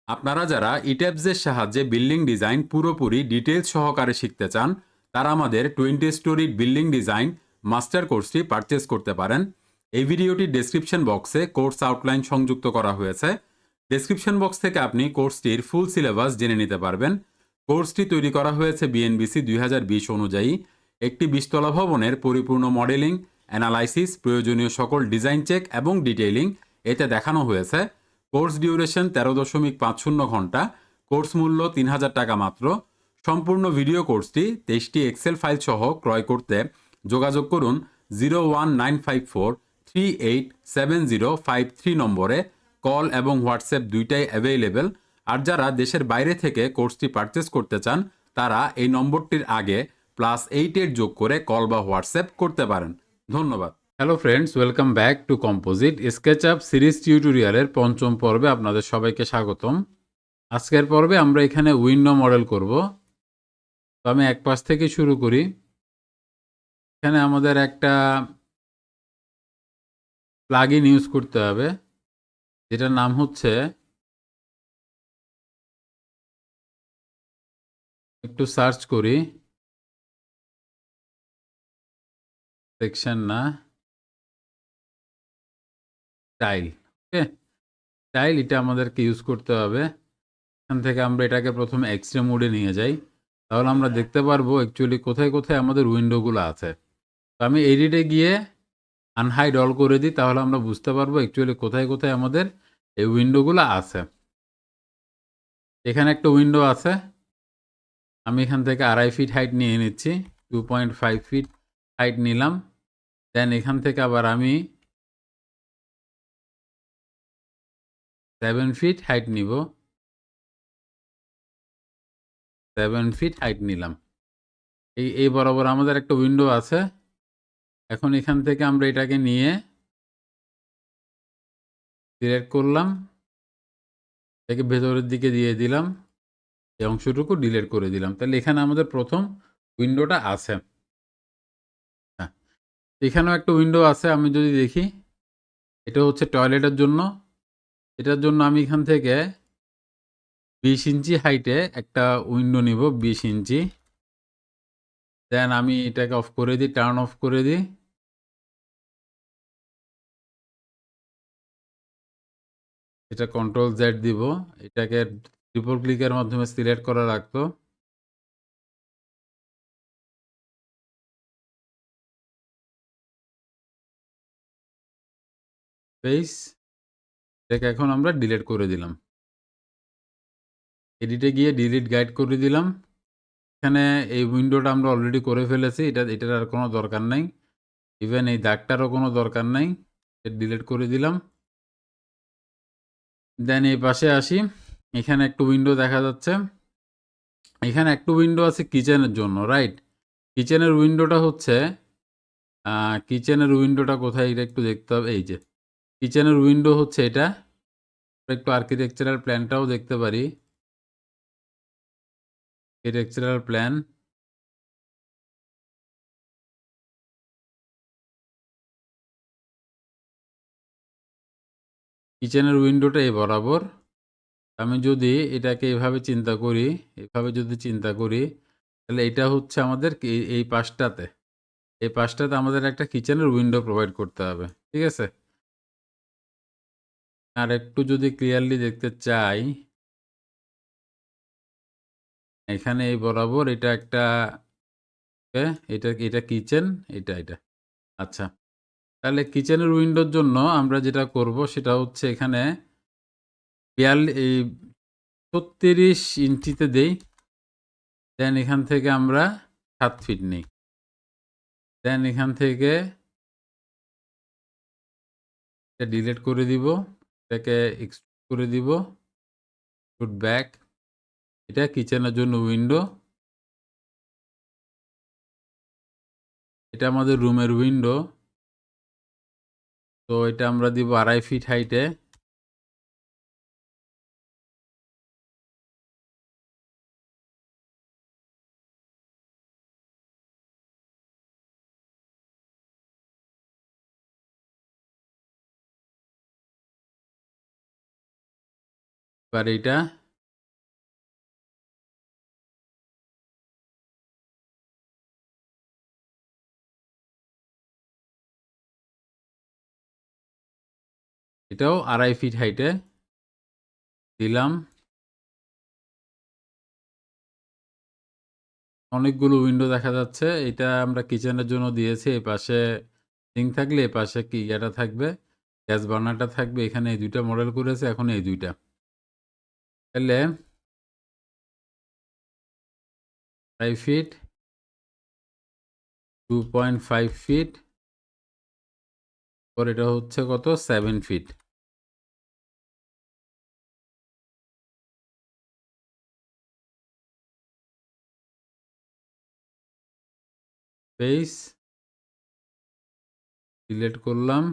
আপনারা যারা ইট্যাবসের সাহায্যে বিল্ডিং ডিজাইন পুরোপুরি ডিটেলস সহকারে শিখতে চান তারা আমাদের 20 স্টোরি বিল্ডিং ডিজাইন মাস্টার কোর্সটি পারচেস করতে পারেন। এই ভিডিওটির ডেসক্রিপশন বক্সে কোর্স আউটলাইন সংযুক্ত করা হয়েছে। ডেসক্রিপশন বক্স থেকে আপনি কোর্সটির ফুল সিলেবাস জেনে নিতে পারবেন। কোর্সটি তৈরি করা হয়েছে বিএনবিসি 2020 অনুযায়ী। একটি 20 তলা ভবনের পরিপূর্ণ মডেলিং, অ্যানালাইসিস, প্রয়োজনীয় সকল ডিজাইন চেক এবং ডিটেইলিং এতে দেখানো হয়েছে। কোর্স ডিউরেশন 13.50 ঘন্টা। কোর্স মূল্য 3000 টাকা মাত্র। সম্পূর্ণ ভিডিও কোর্সটি 23টি এক্সেল ফাইল সহ ক্রয় করতে যোগাযোগ করুন 01954387053 নম্বরে। কল এবং হোয়াটসঅ্যাপ দুইটাই অ্যাভেলেবেল। আর যারা দেশের বাইরে থেকে কোর্সটি পারচেস করতে চান তারা এই নম্বরটির আগে +88 যোগ করে কল বা হোয়াটসঅ্যাপ করতে পারেন। ধন্যবাদ। Hello friends, welcome back to composite SketchUp series টিউটোরিয়ালের পঞ্চম পর্বে আপনাদের সবাইকে স্বাগতম। আজকের পর্বে আমরা এখানে উইন্ডো মডেল করব। তো আমি এক পাশ থেকে শুরু করি। এখানে আমাদের একটা প্লাগইন ইউজ করতে হবে যেটার নাম হচ্ছে, একটু সার্চ করি, সেকশন না, স্টাইল। ওকে, স্টাইল এটা আমাদেরকে ইউজ করতে হবে। এখান থেকে আমরা এটাকে প্রথমে এক্সট্রা মোডে নিয়ে যাই, তাহলে আমরা দেখতে পারবো অ্যাকচুয়ালি কোথায় কোথায় আমাদের উইন্ডোগুলো আছে। তো আমি এডিটে গিয়ে আনহাইড অল করে দিই, তাহলে আমরা বুঝতে পারবো অ্যাকচুয়ালি কোথায় কোথায় আমাদের এই উইন্ডোগুলো আছে। এখানে একটা উইন্ডো আছে, আমি এখান থেকে 2.5 ফিট হাইট নিয়ে নিচ্ছি, 2.5 ফিট হাইট নিলাম। দেন এখান থেকে আবার আমি 7 ফিট হাইট নিব, 7 ফিট হাইট নিলাম। এই বরাবর আমাদের একটা উইন্ডো আছে। এখন এখান থেকে আমরা এটাকে নিয়ে সিলেক্ট করলাম, এটাকে ভেতরের দিকে দিয়ে দিলাম, এই অংশটুকু ডিলিট করে দিলাম। তাহলে এখানে আমাদের প্রথম উইন্ডোটা আছে। হ্যাঁ, এখানেও একটা উইন্ডো আছে। আমি যদি দেখি, এটা হচ্ছে টয়লেটের জন্য। এটার জন্য আমি এখান থেকে 20 ইঞ্চি হাইটে একটা উইন্ডো নিব, 20 ইঞ্চি। দেন আমি এটাকে অফ করে দিই, টার্ন অফ করে দিই। এটা কন্ট্রোল জেড দিব, এটাকে ট্রিপল ক্লিকের মাধ্যমে সিলেক্ট করা রাখতো। পেজ, এটাকে এখন আমরা ডিলিট করে দিলাম। এডিটে গিয়ে ডিলিট গাইড করে দিলাম। এখানে এই উইন্ডোটা আমরা অলরেডি করে ফেলেছি, এটার আর কোনো দরকার নাই। ইভেন এই দাগটারও কোনো দরকার নাই, ডিলিট করে দিলাম। দেন এই পাশে আসি, এখানে একটা উইন্ডো দেখা যাচ্ছে। এখানে একটা উইন্ডো আছে কিচেনের জন্য, রাইট? কিচেনের উইন্ডোটা হচ্ছে, কিচেনের উইন্ডোটা কোথায় এটা একটু দেখতে হবে। এই যে কিচেনের উইন্ডো হচ্ছে এটা। একটু আর্কিটেকচারাল প্ল্যানটাও দেখতে পারি। আর্কিটেকচারাল প্ল্যান, কিচেনের উইন্ডোটা এই বরাবর। আমি যদি এটাকে এভাবে চিন্তা করি, এভাবে যদি চিন্তা করি, তাহলে এটা হচ্ছে আমাদের এই পাশটাতে, এই পাশটাতে আমাদের একটা কিচেনের উইন্ডো প্রোভাইড করতে হবে। ঠিক আছে? আর একটু যদি ক্লিয়ারলি দেখতে চাই, এখানে এই বরাবর এটা একটা, এটা কিচেন, এটা। আচ্ছা, তাহলে কিচেনের উইন্ডোর জন্য আমরা যেটা করব সেটা হচ্ছে এখানে 36 ইঞ্চিতে দেই। দেন এখান থেকে আমরা 7 ফিট নিই। দেন এখান থেকে এটা ডিলিট করে দিব, এটাকে এক্সট্রুড করে দিব, পুট ব্যাক। এটা কিচেনের জন্য উইন্ডো, এটা আমাদের রুমের উইন্ডো। তো এটা আমরা দিব 2.5 ফিট হাইটে। এবার এইটা এটাও 2.5 ফিট হাইটে দিলাম। অনেকগুলো উইন্ডো দেখা যাচ্ছে। এটা আমরা কিচেনের জন্য দিয়েছি। এই পাশে সিঙ্ক থাকলে এই পাশে কি ইয়েটা থাকবে, গ্যাস বার্নারটা থাকবে। এখানে এই 2টা মডেল করেছে, এখন এই 2টা। তাহলে 5 ফিট, 2.5 ফিট, পর এটা হচ্ছে কত 7 ফিট। স্পেস ডিলিট করলাম।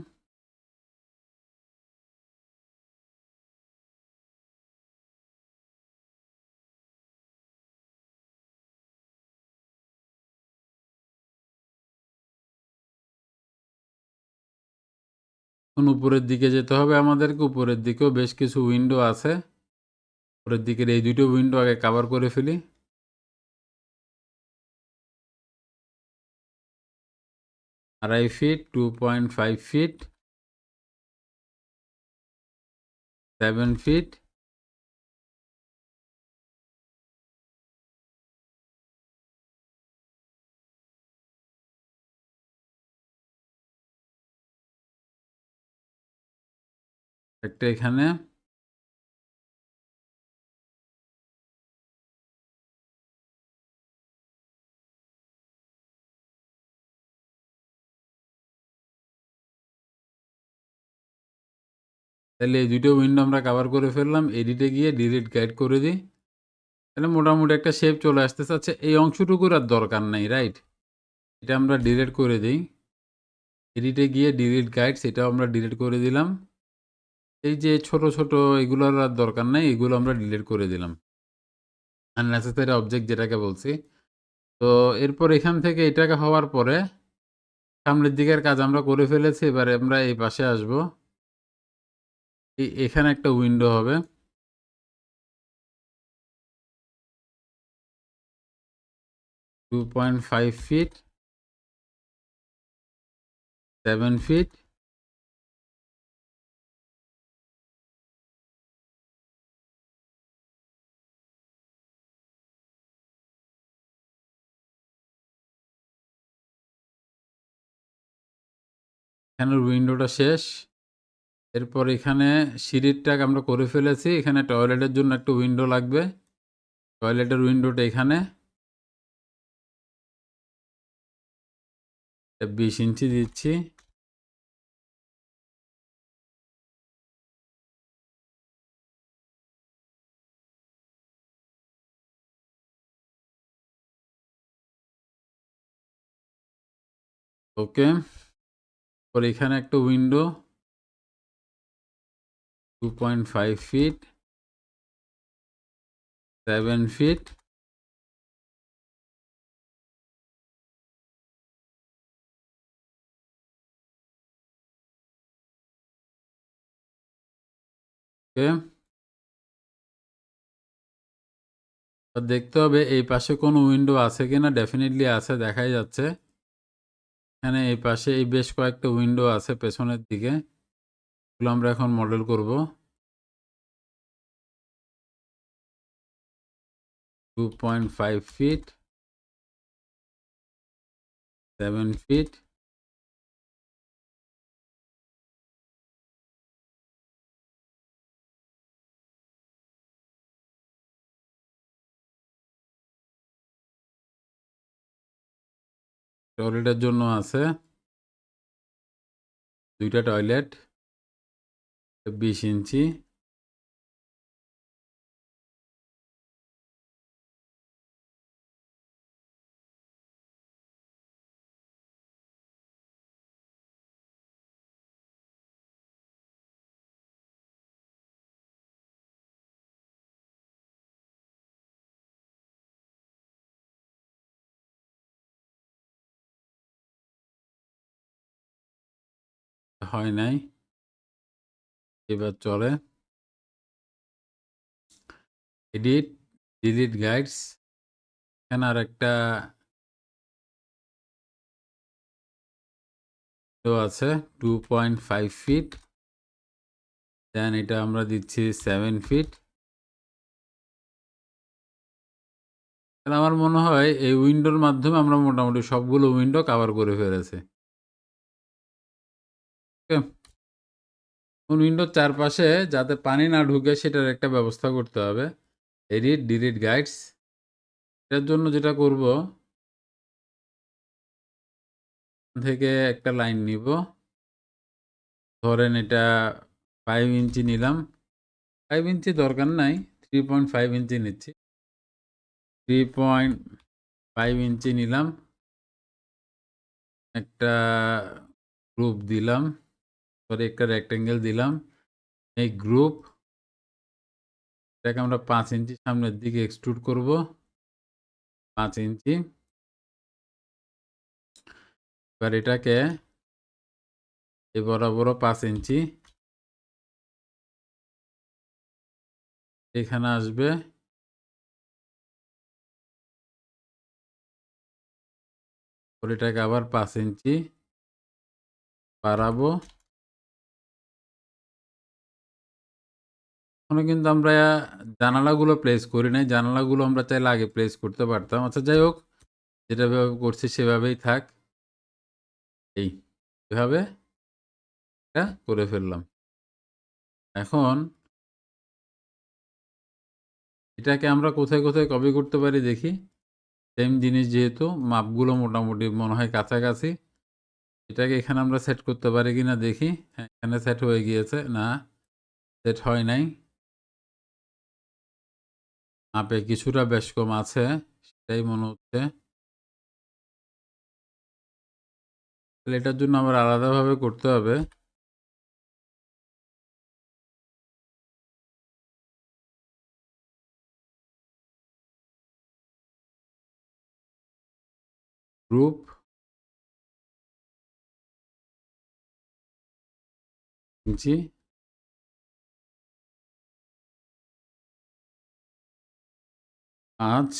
এখন উপরের দিকে যেতে হবে আমাদেরকে। উপরের দিকেও বেশ কিছু উইন্ডো আছে। উপরের দিকের এই 2টো উইন্ডো আগে কভার করে ফেলি। 2.5 ফিট, 2.5 ফিট, 7 ফিট, একটা এখানে। তাহলে এই 2টো উইন্ডো আমরা কভার করে ফেললাম। এডিটে গিয়ে ডিলিট গাইড করে দিই। তাহলে মোটামুটি একটা শেপ চলে আসতেছে। আচ্ছা, এই অংশটুকুর আর দরকার নেই, রাইট? এটা আমরা ডিলিট করে দিই। এডিটে গিয়ে ডিলিট গাইডস, এটাও আমরা ডিলিট করে দিলাম। এই যে ছোট ছোট এগুলোর আর দরকার নেই, এগুলো আমরা ডিলিট করে দিলাম। আননেসেসারি অবজেক্ট যেটাকে বলছি। তো এরপর এখান থেকে এটাকে হওয়ার পরে সামনের দিকের কাজ আমরা করে ফেলেছি। এবারে আমরা এই পাশে আসব। এখানে একটা উইন্ডো হবে। 2.5 ফিট, 7 ফিট, এখানের উইন্ডোটা শেষ। এরপর এখানে সিঁড়িরটা আমরা করে ফেলেছি। এখানে টয়লেটের জন্য একটা উইন্ডো লাগবে। টয়লেটের উইন্ডোটা এখানে 20 ইঞ্চি দিচ্ছি। ওকে। পর এখানে একটা উইন্ডো 2.5 ফিট, 7 ফিট, ওকে। দেখতে হবে এই পাশে কোনো উইন্ডো আছে কিনা। ডেফিনেটলি আছে, দেখাই যাচ্ছে। এখানে এই পাশে এই বেশ কয়েকটা উইন্ডো আছে পেছনের দিকে। এগুলো আমরা এখন মডেল করব। 2.5 ফিট, 7 ফিট, টয়লেটের জন্য আছে 2টা টয়লেট, 20 ইঞ্চি। হয় নাই, এবার চলে। Edit, delete guides. এখানে আর একটা আছে 2.5 ফিট, দেন এটা আমরা দিচ্ছি 7 ফিট। আমার মনে হয় এই উইন্ডোর মাধ্যমে আমরা মোটামুটি সবগুলো উইন্ডো কভার করে ফেলেছি। ওকে? উইন্ডোর চারপাশে যাতে পানি না ঢুকে সেটার একটা ব্যবস্থা করতে হবে। এডিট ডিলিট গাইডস, এটার জন্য যেটা করব, থেকে একটা লাইন নিব। ধরেন এটা 5 ইঞ্চি নিলাম। 5 ইঞ্চি দরকার নাই, 3.5 ইঞ্চি নিচ্ছি। 3.5 ইঞ্চি নিলাম। একটা গ্রুপ দিলাম, পরে একটা রেক্টেঙ্গেল দিলাম। এই গ্রুপ এটাকে আমরা 5 ইঞ্চি সামনের দিকে এক্সট্রুড করব। 5 ইঞ্চি। এবার এটাকে এই বরাবরও 5 ইঞ্চি এখানে আসবে। এটাকে আবার 5 ইঞ্চি বাড়াবো। এখনো কিন্তু আমরা জানালাগুলো প্লেস করি নাই। জানালাগুলো আমরা চাইলে আগে প্লেস করতে পারতাম। আচ্ছা যাই হোক, যেটা ভাবে করছি সেভাবেই থাক। এই এভাবে এটা করে ফেললাম। এখন এটাকে আমরা কোথায় কোথায় কপি করতে পারি দেখি। সেম জিনিস, যেহেতু মাপগুলো মোটামুটি মনে হয় কাছাকাছি, এটাকে এখানে আমরা সেট করতে পারি কিনা দেখি। হ্যাঁ, এখানে সেট হয়ে গিয়েছে। না, সেট হয় নাই। মাপে কিছুটা বেশ কম আছে, সেটাই মনে হচ্ছে। তাহলে এটার জন্য আমার আলাদাভাবে করতে হবে। গ্রুপ ইঞ্চি 5,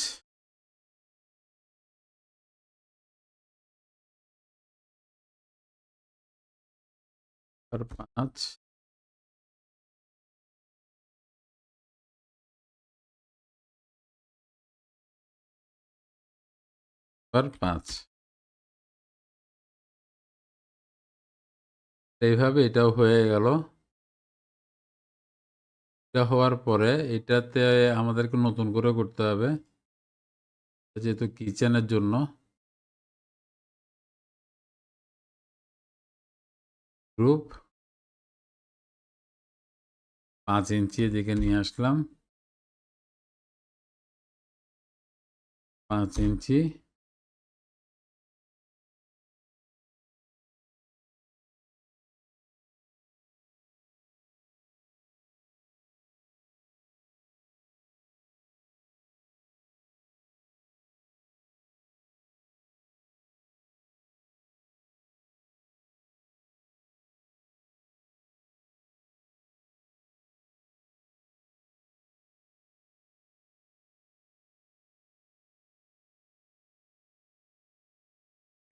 5, 5। এইভাবে এটাও হয়ে গেল। এটা হওয়ার পরে এটাতে আমাদেরকে নতুন করে করতে হবে, যেহেতু কিচেনের জন্য। গ্রুপ 5 ইঞ্চি এদিকে নিয়ে আসলাম। 5 ইঞ্চি।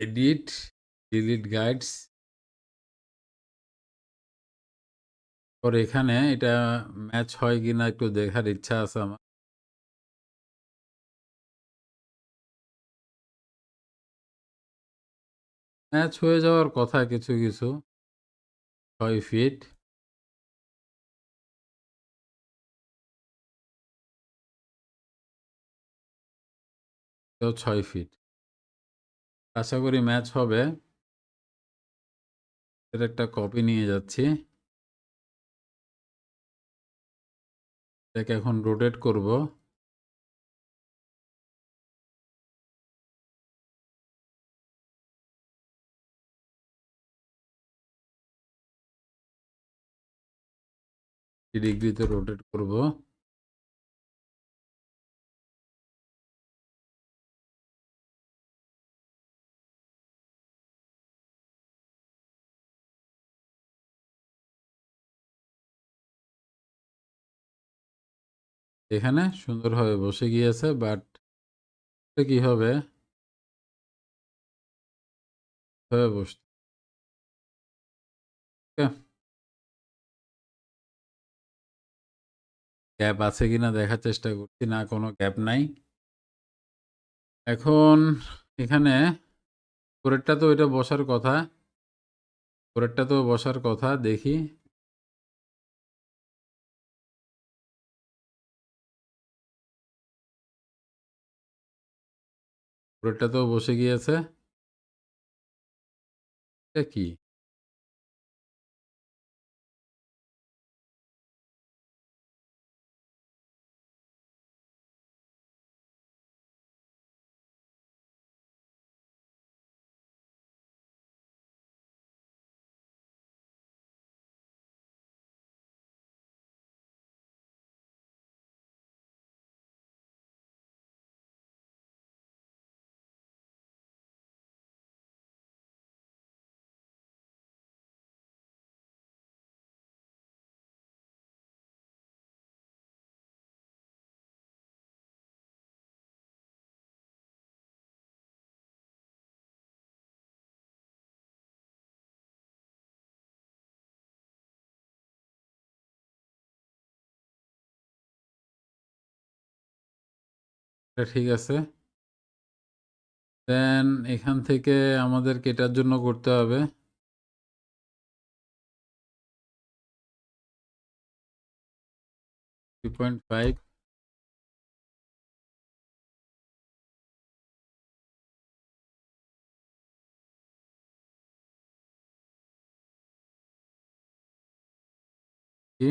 Edit delete guides. পরে এখানে এটা ম্যাচ হয় কিনা একটু দেখার ইচ্ছা আছে আমার। ম্যাচ হয়ে যাওয়ার কথা কিছু কিছু। 6 ফিট। তো 6 ফিট। আশা করি ম্যাচ হবে। এর একটা কপি নিয়ে যাচ্ছি। এটাকে এখন রোটেট করব। ডিগ্রিতে রোটেট করব। এখানে সুন্দরভাবে বসে গিয়েছে, বাট কি হবে বসতে। গ্যাপ আছে কিনা দেখার চেষ্টা করছি, না কোনো গ্যাপ নাই। এখন এখানে পরেরটা তো এটা বসার কথা, পরেরটা তো বসার কথা, দেখি। পরেরটা তো বসে গিয়েছে। এটা কি? এটা ঠিক আছে। দেন এখান থেকে আমাদেরকে এটার জন্য করতে হবে 3.5। কি?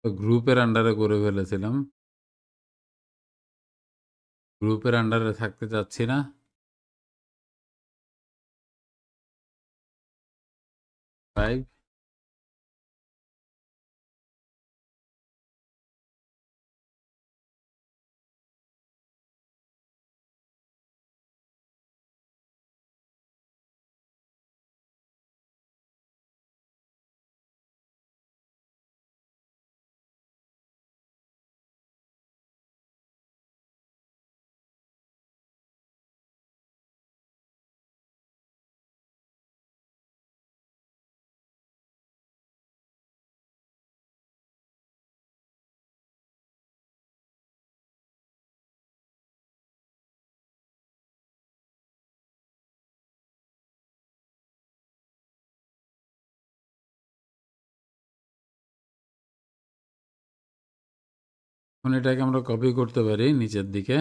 তো গ্রুপের আন্ডারে করে ফেলেছিলাম, গ্রুপের আন্ডারে থাকতে চাচ্ছি না। ফাইভ। এখন এটাকে আমরা কপি করতে পারি নিচের দিকে।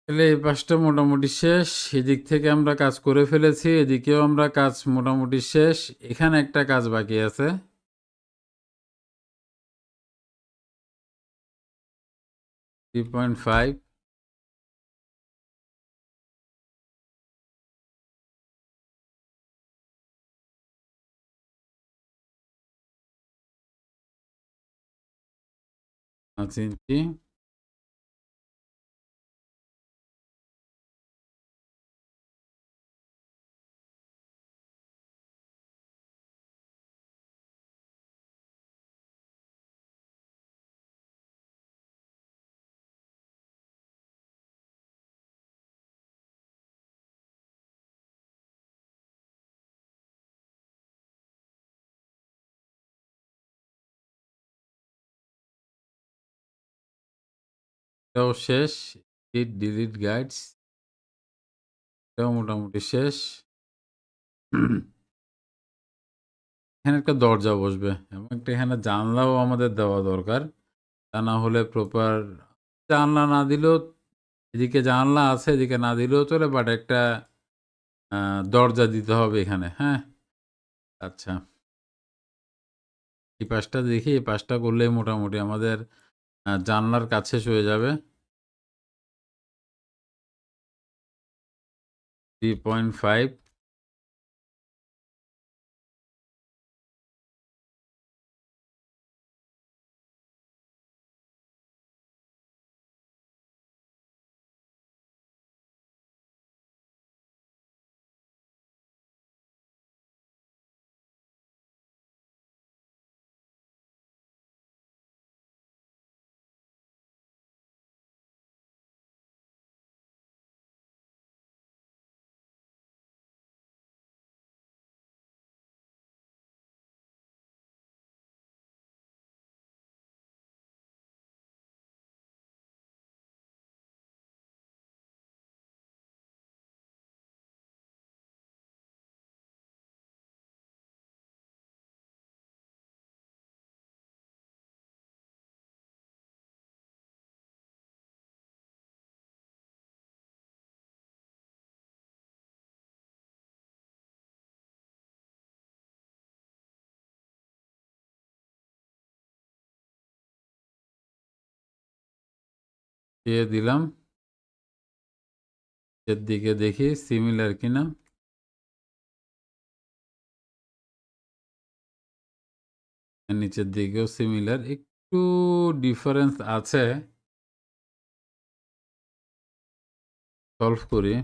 তাহলে এই পাশটা মোটামুটি শেষ, এদিক থেকে আমরা কাজ করে ফেলেছি, এদিকেও আমরা কাজ মোটামুটি শেষ। এখানে একটা কাজ বাকি আছে। 3.5। 5 ইঞ্চি। এটাও শেষ। ডিলিট গাইডস এটাও মোটামুটি শেষ। এখানে একটা দরজা বসবে এবং একটা এখানে জানলাও আমাদের দেওয়া দরকার। তা না হলে প্রপার জানলা না দিলেও, এদিকে জানলা আছে এদিকে না দিলেও চলে, বাট একটা দরজা দিতে হবে এখানে। হ্যাঁ, আচ্ছা, এই পাশটা দেখি, এই পাশটা করলেই মোটামুটি আমাদের জানলার কাছে হয়ে যাবে। 3.5 দিয়ে দিলাম। এর দিকে দেখি সিমিলার কিনা। নিচের দিকেও সিমিলার, একটু ডিফারেন্স আছে। সলভ করি।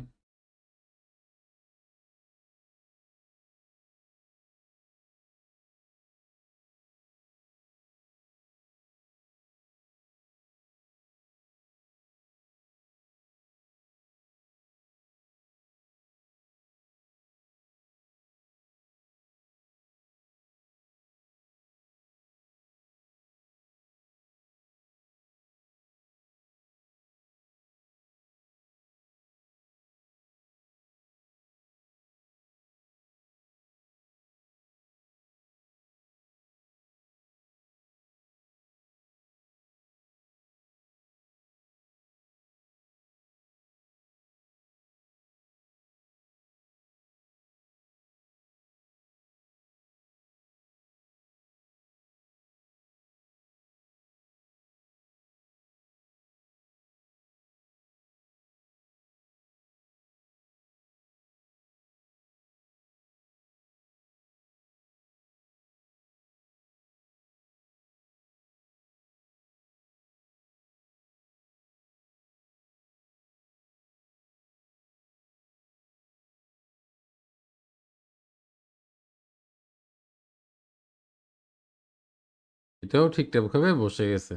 এটাও ঠিকঠাকভাবে বসে গেছে।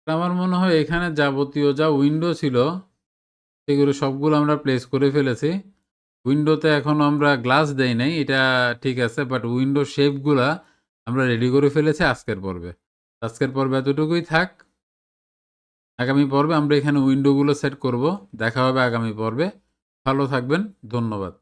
আমার মনে হয় এখানে যাবতীয় যা উইন্ডো ছিল সেগুলো সবগুলো আমরা প্লেস করে ফেলেছি। উইন্ডোতে এখনো আমরা গ্লাস দেই নাই, এটা ঠিক আছে, বাট উইন্ডো শেপগুলা আমরা রেডি করে ফেলেছি আজকের পর্বে। আজকের পর্বে এতটুকুই থাক। আগামী পর্বে আমরা এখানে উইন্ডোগুলো সেট করব। দেখা হবে আগামী পর্বে। ভালো থাকবেন। ধন্যবাদ।